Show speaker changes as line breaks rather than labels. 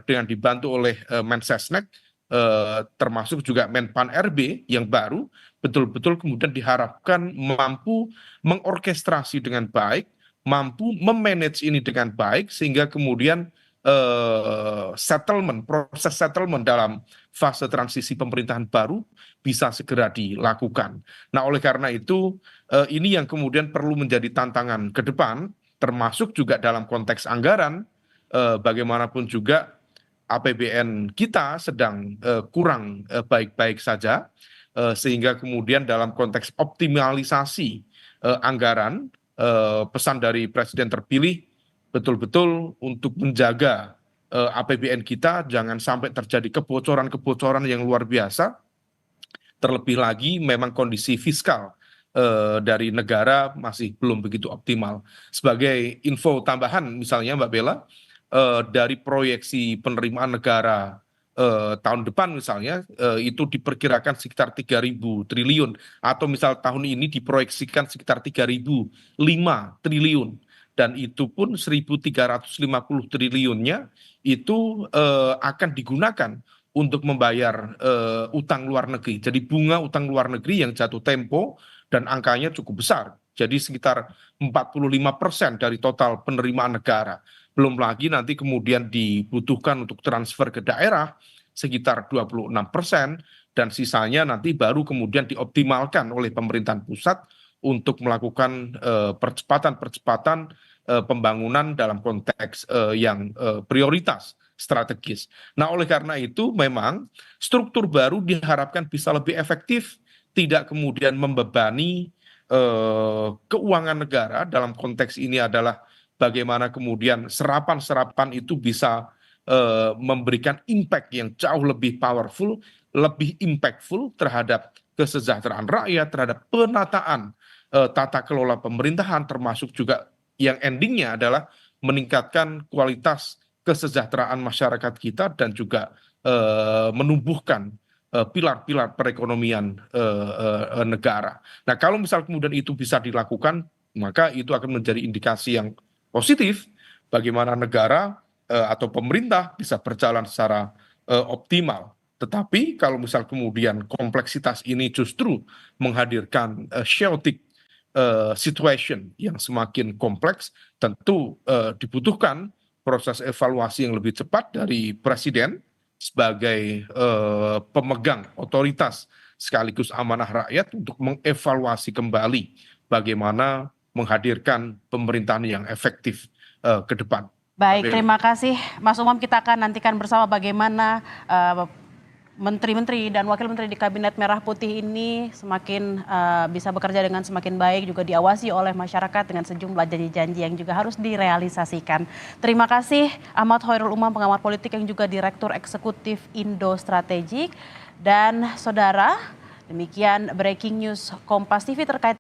dengan dibantu oleh Mensesnek, termasuk juga Menpan RB yang baru, betul-betul kemudian diharapkan mampu mengorkestrasi dengan baik, mampu memanage ini dengan baik, sehingga kemudian proses settlement dalam fase transisi pemerintahan baru bisa segera dilakukan. Nah, oleh karena itu, ini yang kemudian perlu menjadi tantangan ke depan, termasuk juga dalam konteks anggaran. Bagaimanapun juga APBN kita sedang kurang baik-baik saja, sehingga kemudian dalam konteks optimalisasi anggaran, pesan dari Presiden terpilih betul-betul untuk menjaga APBN kita jangan sampai terjadi kebocoran-kebocoran yang luar biasa. Terlebih lagi memang kondisi fiskal dari negara masih belum begitu optimal. Sebagai info tambahan misalnya Mbak Bella, dari proyeksi penerimaan negara tahun depan misalnya itu diperkirakan sekitar 3.000 triliun, atau misal tahun ini diproyeksikan sekitar 3.005 triliun, dan itu pun 1.350 triliunnya itu akan digunakan untuk membayar utang luar negeri. Jadi bunga utang luar negeri yang jatuh tempo dan angkanya cukup besar. Jadi sekitar 45% dari total penerimaan negara. Belum lagi nanti kemudian dibutuhkan untuk transfer ke daerah sekitar 26%, dan sisanya nanti baru kemudian dioptimalkan oleh pemerintahan pusat untuk melakukan percepatan-percepatan pembangunan dalam konteks yang prioritas strategis. Nah, oleh karena itu memang struktur baru diharapkan bisa lebih efektif, tidak kemudian membebani keuangan negara. Dalam konteks ini adalah bagaimana kemudian serapan-serapan itu bisa memberikan impact yang jauh lebih powerful, lebih impactful terhadap kesejahteraan rakyat, terhadap penataan tata kelola pemerintahan, termasuk juga yang endingnya adalah meningkatkan kualitas kesejahteraan masyarakat kita dan juga menumbuhkan pilar-pilar perekonomian negara. Nah, kalau misal kemudian itu bisa dilakukan, maka itu akan menjadi indikasi yang positif bagaimana negara atau pemerintah bisa berjalan secara optimal. Tetapi kalau misal kemudian kompleksitas ini justru menghadirkan chaotic situation yang semakin kompleks, tentu dibutuhkan proses evaluasi yang lebih cepat dari Presiden sebagai pemegang otoritas sekaligus amanah rakyat untuk mengevaluasi kembali bagaimana menghadirkan pemerintahan yang efektif ke depan.
Baik, terima kasih Mas Umam. Kita akan nantikan bersama bagaimana menteri-menteri dan wakil menteri di Kabinet Merah Putih ini semakin bisa bekerja dengan semakin baik, juga diawasi oleh masyarakat dengan sejumlah janji-janji yang juga harus direalisasikan. Terima kasih Ahmad Khairul Umam, pengamat politik yang juga Direktur Eksekutif Indo Strategik. Dan saudara, demikian breaking news Kompas TV terkait